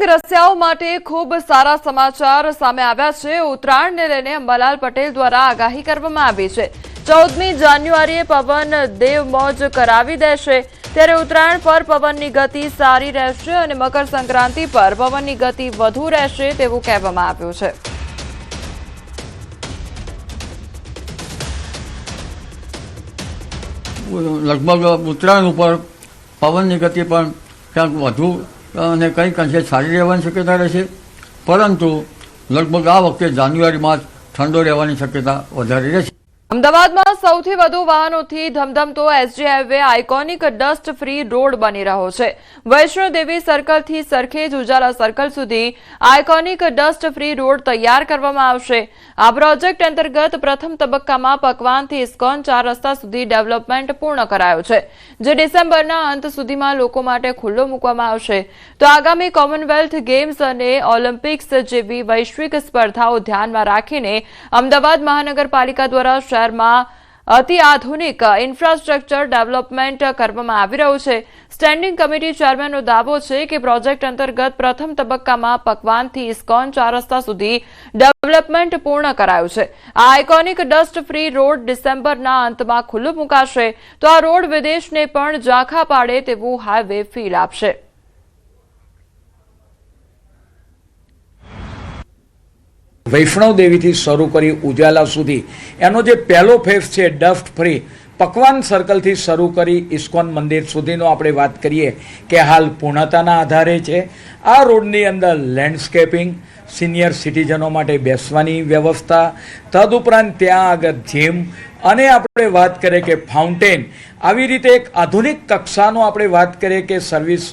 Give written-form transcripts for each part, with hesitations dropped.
રસિયાઓ માટે ખૂબ સારા સમાચાર સામે આવ્યા છે। ઉત્તરાયણને લઈને અંબાલાલ પટેલ દ્વારા આગાહી કરવામાં આવી છે। 14મી જાન્યુઆરીએ પવન દેવમોજ કરાવી દેશે, ત્યારે ઉત્તરાયણ પર પવનની ગતિ સારી રહેશે અને મકર સંક્રાંતિ પર પવનની ગતિ વધુ રહેશે તેવું કહેવામાં આવ્યું છે। લગભગ ઉત્તરાયણ ઉપર પવનની ગતિ પણ ક્યાંક વધુ અને કંઈક અંશે સારી રહેવાની શક્યતા રહેશે, પરંતુ લગભગ આ વખતે જાન્યુઆરીમાં જ ઠંડો રહેવાની શક્યતા વધારે રહેશે। અમદાવાદમાં સૌથી વધુ વાહનોથી ધમધમતો SG highway iconic dust free road બની રહ્યો છે। વૈષ્ણોદેવી સર્કલથી સરખેજ ઉજાલા સર્કલ સુધી આઇકોનિક ડસ્ટ ફ્રી રોડ તૈયાર કરવામાં આવશે। આ પ્રોજેક્ટ અંતર્ગત પ્રથમ તબક્કામાં પકવાનથી ઇસ્કોન 4 રસ્તા સુધી ડેવલપમેન્ટ પૂર્ણ કરાયું છે, જે ડિસેમ્બરના અંત સુધીમાં લોકો માટે ખુલ્લો મૂકવામાં આવશે। તો આગામી કોમનવેલ્થ ગેમ્સ અને ઓલિમ્પિક્સ જેવી વૈશ્વિક સ્પર્ધાઓ ધ્યાનમાં રાખીને અમદાવાદ મહાનગરપાલિકા દ્વારા શહેરમાં અતિ આધુનિક ઇન્ફ્રાસ્ટ્રક્ચર ડેવલપમેન્ટ કરવામાં આવી રહ્યું છે। સ્ટેન્ડિંગ કમિટી ચેરમેનનો દાવો છે કે પ્રોજેક્ટ અંતર્ગત પ્રથમ તબક્કામાં પકવાનથી ઇસ્કોન 4 રસ્તા સુધી ડેવલપમેન્ટ પૂર્ણ કરાયું છે। આ આઇકોનિક ડસ્ટ ફ્રી રોડ ડિસેમ્બરના અંતમાં ખુલ્લો મુકાશે, તો આ રોડ વિદેશને પણ ઝાંખા પાડે તેવું હાઈવે ફીલ આપશે। વૈષ્ણોદેવીથી શરૂ કરી ઉજાલા સુધી એનો જે પહેલો ફેઝ છે ડસ્ટ ફ્રી, પકવાન સર્કલથી શરૂ કરી ઇસ્કોન મંદિર સુધીનો આપણે વાત કરીએ કે હાલ પૂર્ણતાના આધારે છે। આ રોડની અંદર લેન્ડસ્કેપિંગ, સિનિયર સિટીઝનો માટે બેસવાની વ્યવસ્થા, તદુપરાંત ત્યાં આગળ જીમ અને આપણે વાત કરીએ કે ફાઉન્ટેન, આવી રીતે એક આધુનિક કક્ષાનો આપણે વાત કરીએ કે સર્વિસ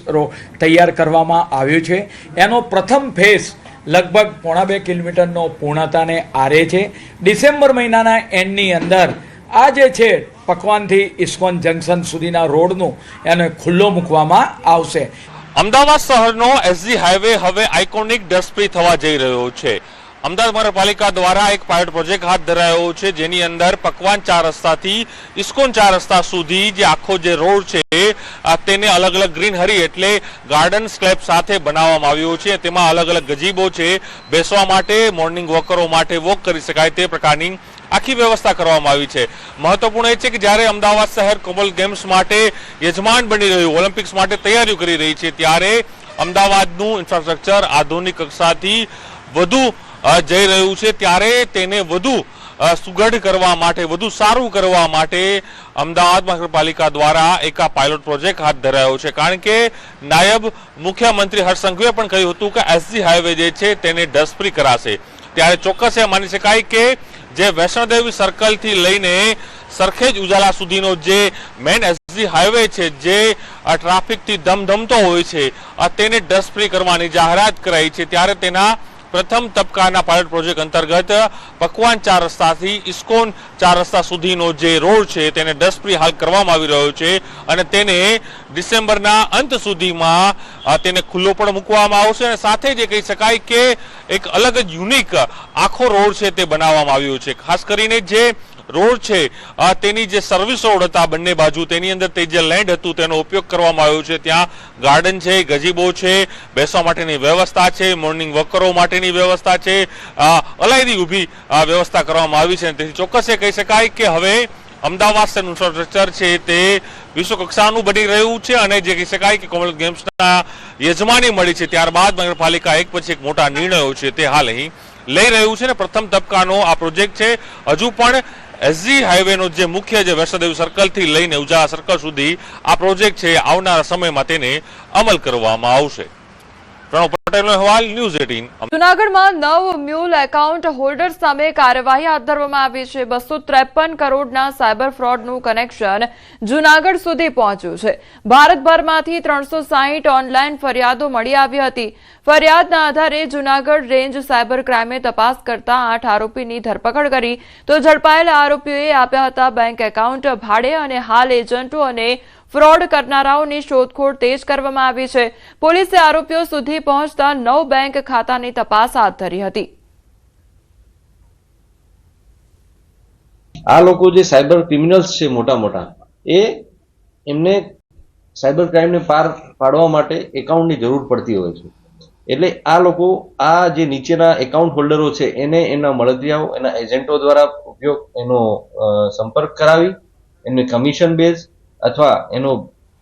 તૈયાર કરવામાં આવ્યું છે। એનો પ્રથમ ફેઝ લગભગ 1.5 કિલોમીટરનો પૂર્ણતાને આરે છે। ડિસેમ્બર મહિનાના એન્ડની અંદર આ જે છે પકવાનથી ઇસ્કોન જંકશન સુધીના રોડનું એને ખુલ્લો મૂકવામાં આવશે। અમદાવાદ શહેરનો એસજી હાઈવે હવે આઇકોનિક ડસ્ટ ફ્રી થવા જઈ રહ્યો છે। અમદાવાદ મહાનગરપાલિકા દ્વારા એક પાયલોટ પ્રોજેક્ટ હાથ ધરાયો છે, જેની અંદર પકવાન 4 રસ્તાથી ઇસ્કોન 4 રસ્તા સુધી જે આખો જે રોડ છે તેને અલગ અલગ ગ્રીનહરી એટલે ગાર્ડન સ્લેબ સાથે બનાવવામાં આવ્યો છે। તેમાં અલગ અલગ ગજીબો છે, બેસવા માટે, મોર્નિંગ વોકરો માટે વોક કરી શકાય તે પ્રકારની આખી વ્યવસ્થા કરવામાં આવી છે। મહત્વપૂર્ણ એ છે કે જ્યારે અમદાવાદ શહેર કોમનવેલ્થ ગેમ્સ માટે યજમાન બની રહ્યું, ઓલિમ્પિક્સ માટે તૈયારીઓ કરી રહી છે, ત્યારે અમદાવાદનું ઇન્ફ્રાસ્ટ્રક્ચર આધુનિક કક્ષાથી વધુ જઈ રહ્યું છે, ત્યારે તેને વધુ સુઘડ કરવા માટે, વધુ સારું કરવા માટે અમદાવાદ મહાનગરપાલિકા દ્વારા એક આ પાયલોટ પ્રોજેક્ટ હાથ ધરાયો છે। કારણ કે નાયબ મુખ્યમંત્રી હર્ષ સંઘવીએ પણ કહ્યું હતું કે એસજી હાઈવે જે છે તેને ડસ્ટ ફ્રી કરાશે, ત્યારે ચોક્કસ એ માની શકાય કે જે વૈષ્ણોદેવી સર્કલથી લઈને સરખેજ ઉજાલા સુધીનો જે મેન એસજી હાઈવે છે, જે ટ્રાફિકથી ધમધમતો હોય છે, તેને ડસ્ટ ફ્રી કરવાની જાહેરાત કરાઈ છે। ત્યારે તેના પ્રથમ તબક્કાના પાયલોટ પ્રોજેક્ટ અંતર્ગત પકવાન 4 રસ્તાથી ઇસ્કોન 4 રસ્તા સુધીનો જે રોડ છે તેને ડસ્ટ ફ્રી હાલ કરવામાં આવી રહ્યો છે અને તેને ડિસેમ્બરના અંત સુધીમાં તેને ખુલ્લો પણ મૂકવામાં આવશે। અને સાથે જ કહી શકાય કે એક અલગ જ યુનિક આખો રોડ છે તે બનાવવામાં આવ્યો છે। ખાસ કરીને જે રોડ છે તેની જે સર્વિસ રોડ હતા બંને બાજુ, તેની અંદર તે જે લેન્ડ હતું તેનો ઉપયોગ કરવામાં આવ્યો છે। ત્યાં ગાર્ડન છે, ગજીબો છે, બેસવા માટેની વ્યવસ્થા છે, મોર્નિંગ વોકરો માટેની વ્યવસ્થા છે, અલાયદી ઊભી વ્યવસ્થા કરવામાં આવી છે। તેથી ચોક્કસ એ કહી શકાય કે હવે અમદાવાદ શહેરનું ઇન્ફ્રાસ્ટ્રક્ચર છે તે વિશ્વ કક્ષાનું બની રહ્યું છે અને જે કહી શકાય કે કોમનવેલ્થ ગેમ્સના યજમાની મળી છે, ત્યારબાદ મહાનગરપાલિકા એક પછી એક મોટા નિર્ણયો છે તે હાલ અહીં લઈ રહ્યું છે। અને પ્રથમ તબક્કાનો આ પ્રોજેક્ટ છે, હજુ પણ એસજી હાઈવેનો જે મુખ્ય જે વૈષ્ણોદેવી સર્કલથી લઈને ઉજાલા સર્કલ સુધી આ પ્રોજેક્ટ છે આવનારા સમયમાં તેને અમલ કરવામાં આવશે। પ્રણવ પટેલનો અહેવાલ, ન્યૂઝ 18। જૂનાગઢમાં 9 મ્યુલ એકાઉન્ટ હોલ્ડર સામે કાર્યવાહી હાથ ધરવામાં આવી છે। 253 કરોડના સાયબર ફ્રોડનું કનેક્શન જૂનાગઢ સુધી પહોંચ્યું છે। ભારતભરમાંથી 360 ઓનલાઈન ફરિયાદો મળી આવી હતી। ફરિયાદના આધારે જૂનાગઢ રેન્જ સાયબર ક્રાઇમે તપાસ કરતા 8 આરોપીની ધરપકડ કરી, તો ઝડપાયેલા આરોપીઓએ આપ્યા હતા બેંક એકાઉન્ટ ભાડે અને હાલ એજન્ટો અને ફ્રોડ કરનારાઓની શોધખોળ તેજ કરવામાં આવી છે। પોલીસે આરોપીઓ સુધી પહોંચતા 9 બેંક ખાતાની તપાસ હાથ ધરી હતી। આ લોકો જે સાયબર ક્રિમિનલ્સ છે મોટા મોટા, એમને સાયબર ક્રાઇમને પાર પાડવા માટે એકાઉન્ટની જરૂર પડતી હોય છે। એટલે આ લોકો આ જે નીચેના એકાઉન્ટ હોલ્ડરો છે એને એના મળતિયાઓ એના એજન્ટો દ્વારા એનો સંપર્ક કરાવી એમને કમિશન બેઝ અથવા એનો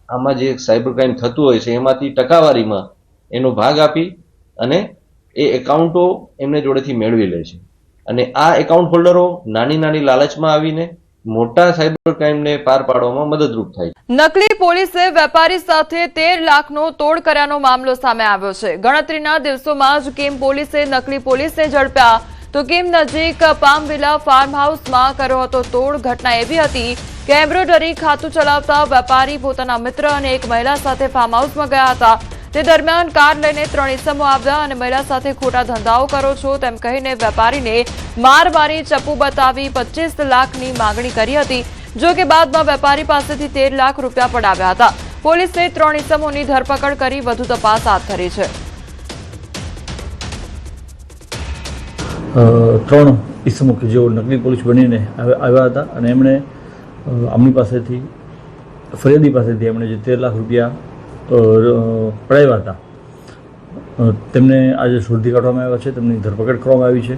આમાં જે સાયબર ક્રાઇમ થતું હોય છે એમાંથી ટકાવારીમાં એનો ભાગ આપી અને એ એકાઉન્ટો એમને જોડેથી મેળવી લે છે અને આ એકાઉન્ટ હોલ્ડરો નાની નાની લાલચમાં આવીને મોટા સાયબર ક્રાઇમને પાર પાડવામાં મદદરૂપ થાય છે. નકલી પોલીસે વેપારી સાથે 13 લાખનો તોડ કર્યાનો મામલો સામે આવ્યો છે. ગણતરીના દિવસોમાં જ કેમ પોલીસે નકલી પોલીસને ઝડપ્યા તો કેમ નજીક પામવિલા ફાર્મ હાઉસમાં કર્યો હતો તોડ. ઘટના એવી હતી કે એમ્બ્રોઇડરી ખાતું ચલાવતા વેપારી પોતાના મિત્ર અને એક મહિલા સાથે ફાર્મ હાઉસમાં ગયા હતા. તે દરમિયાન કાર લઈને 3 ઇસમો આવ્યા અને મહિલા સાથે ખોટા ધંધાઓ કરો છો તેમ કહીને વેપારીને માર મારી ચપ્પુ બતાવી 25 લાખની માંગણી કરી હતી. જો કે બાદમાં વેપારી પાસેથી 13 લાખ રૂપિયા પડાવ્યા હતા. પોલીસે 3 ઇસમોની ધરપકડ કરી વધુ તપાસ હાથ ધરી છે. 3 ઇસમો કે જેઓ નકલી પોલીસ બનીને આવ્યા હતા અને એમણે આમની પાસેથી ફરિયાદી પાસેથી એમણે જે 13 લાખ રૂપિયા પડાવ્યા હતા તેમને આજે શોધી કાઢવામાં આવ્યા છે. તેમની ધરપકડ કરવામાં આવી છે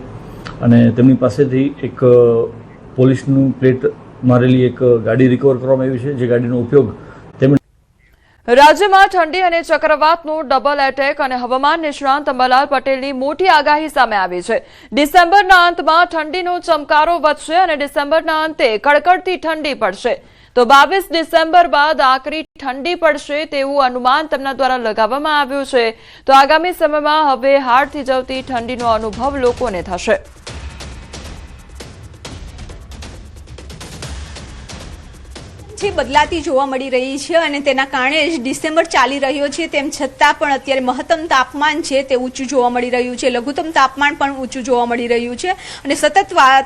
અને તેમની પાસેથી એક પોલીસનું પ્લેટ મારેલી એક ગાડી રિકવર કરવામાં આવી છે, જે ગાડીનો ઉપયોગ તેમણે. રાજ્યમાં ઠંડી અને ચક્રવાતનો ડબલ એટેક અને હવામાન નિષ્ણાંત અંબાલાલ પટેલની મોટી આગાહી સામે આવી છે. ડિસેમ્બરના અંતમાં ઠંડીનો ચમકારો વધશે અને ડિસેમ્બરના અંતે કડકડતી ઠંડી પડશે. તો 22 ડિસેમ્બર બાદ આકરી ઠંડી પડશે તેવું અનુમાન તેમના દ્વારા લગાવવામાં આવ્યું છે. તો આગામી સમયમાં હવે હાડ થીજવતી ઠંડીનો અનુભવ લોકોને થશે. બદલાતી જોવા મળી રહી છે અને તેના કારણે જ ડિસેમ્બર ચાલી રહ્યો છે તેમ છતાં પણ અત્યારે મહત્તમ તાપમાન છે તે ઊંચું જોવા મળી રહ્યું છે. લઘુત્તમ તાપમાન પણ ઊંચું જોવા મળી રહ્યું છે અને સતત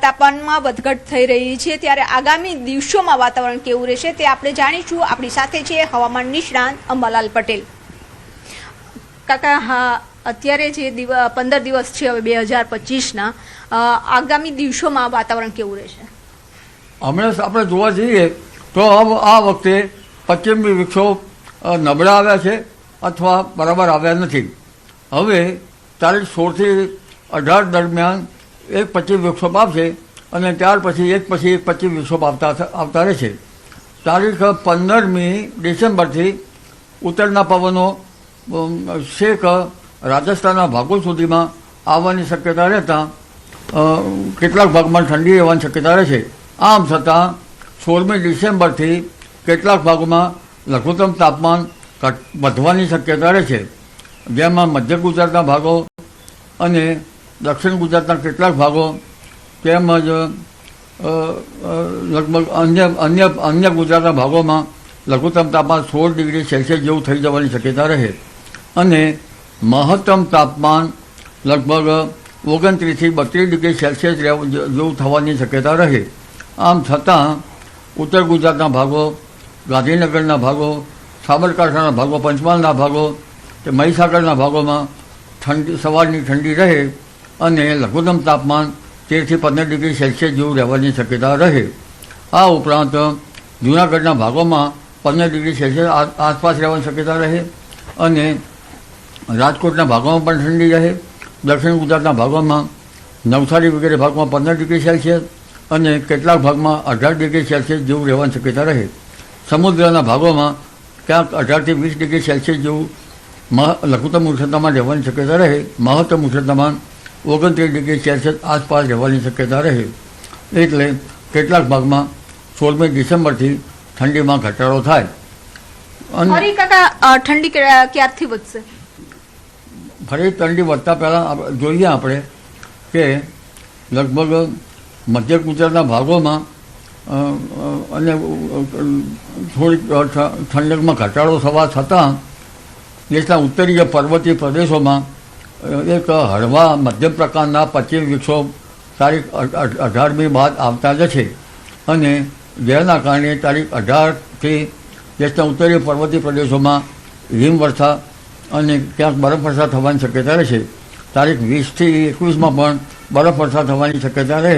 તાપમાનમાં વધઘટ થઈ રહી છે. ત્યારે આગામી દિવસોમાં વાતાવરણ કેવું રહેશે તે આપણે જાણીશું. આપણી સાથે છે હવામાન નિષ્ણાંત અંબાલાલ પટેલ. કાકા, હા, અત્યારે જે 15 દિવસ છે હવે 2025ના, આગામી દિવસોમાં વાતાવરણ કેવું રહેશે? હમણાં આપણે જોવા જઈએ તો આ વખતે પશ્ચિમી વિક્ષોભ નબળા આવ્યા છે અથવા બરાબર આવ્યા નથી. હવે તારીખ 16 થી 18 દરમિયાન એક પશ્ચિમ વિક્ષોભ આવશે અને ત્યાર પછી એક પશ્ચિમ વિક્ષોભ આવતા રહેશે. તારીખ 15મી ડિસેમ્બરથી ઉત્તરના પવનો છેક રાજસ્થાનના ભાગો સુધીમાં આવવાની શક્યતા રહેતા કેટલાક ભાગમાં ઠંડી રહેવાની શક્યતા રહેશે. આમ છતાં 16મી ડિસેમ્બરથી કેટલાક ભાગોમાં લઘુત્તમ તાપમાન વધવાની શક્યતા રહેશે, જેમાં મધ્ય ગુજરાતના ભાગો અને દક્ષિણ ગુજરાતના કેટલાક ભાગો તેમજ લગભગ અન્ય ગુજરાતના ભાગોમાં લઘુત્તમ તાપમાન 16 ડિગ્રી સેલ્સિયસ જેવું થઈ જવાની શક્યતા રહે અને મહત્તમ તાપમાન લગભગ 29 થી 32 ડિગ્રી સેલ્સિયસ જેવું થવાની શક્યતા રહે. આમ છતાં ઉત્તર ગુજરાતના ભાગો, ગાંધીનગરના ભાગો, સાબરકાંઠાના ભાગો, પંચમહાલના ભાગો કે મહીસાગરના ભાગોમાં સવારની ઠંડી રહે અને લઘુત્તમ તાપમાન 13 થી 15 ડિગ્રી સેલ્સિયસ જેવું રહેવાની શક્યતા રહે. આ ઉપરાંત જૂનાગઢના ભાગોમાં 15 ડિગ્રી સેલ્સિયસ આસપાસ રહેવાની શક્યતા રહે અને રાજકોટના ભાગોમાં પણ ઠંડી રહે. દક્ષિણ ગુજરાતના ભાગોમાં નવસારી વગેરે ભાગમાં 15 ડિગ્રી સેલ્સિયસ અને કેટલાક ભાગમાં 18 ડિગ્રી સેલ્સિયસ જેવું રહેવાની શક્યતા રહે. સમુદ્રના ભાગોમાં ક્યાંક 18 થી 20 ડિગ્રી સેલ્સિયસ જેવું લઘુત્તમ ઉષ્ણતામાન રહેવાની શક્યતા રહે. મહત્તમ ઉષ્ણતામાન 29 ડિગ્રી સેલ્સિયસ આસપાસ રહેવાની શક્યતા રહે. એટલે કેટલાક ભાગમાં 16મી ડિસેમ્બરથી ઠંડીમાં ઘટાડો થાય. ફરી કાકા, ઠંડી ક્યારથી વધશે? ફરી ઠંડી વધતા પહેલાં જોઈએ આપણે કે લગભગ મધ્ય ગુજરાતના ભાગોમાં અને થોડીક ઠંડકમાં ઘટાડો થવા છતાં દેશના ઉત્તરીય પર્વતીય પ્રદેશોમાં એક હળવા મધ્યમ પ્રકારના પશ્ચિમ વિક્ષોભ તારીખ 18મી બાદ આવતા જ છે અને જેના કારણે તારીખ 18થી દેશના ઉત્તરીય પર્વતીય પ્રદેશોમાં હિમવર્ષા અને ક્યાંક બરફવર્ષા થવાની શક્યતા રહેશે. તારીખ 20 થી 21માં પણ બરફવર્ષા થવાની શક્યતા રહે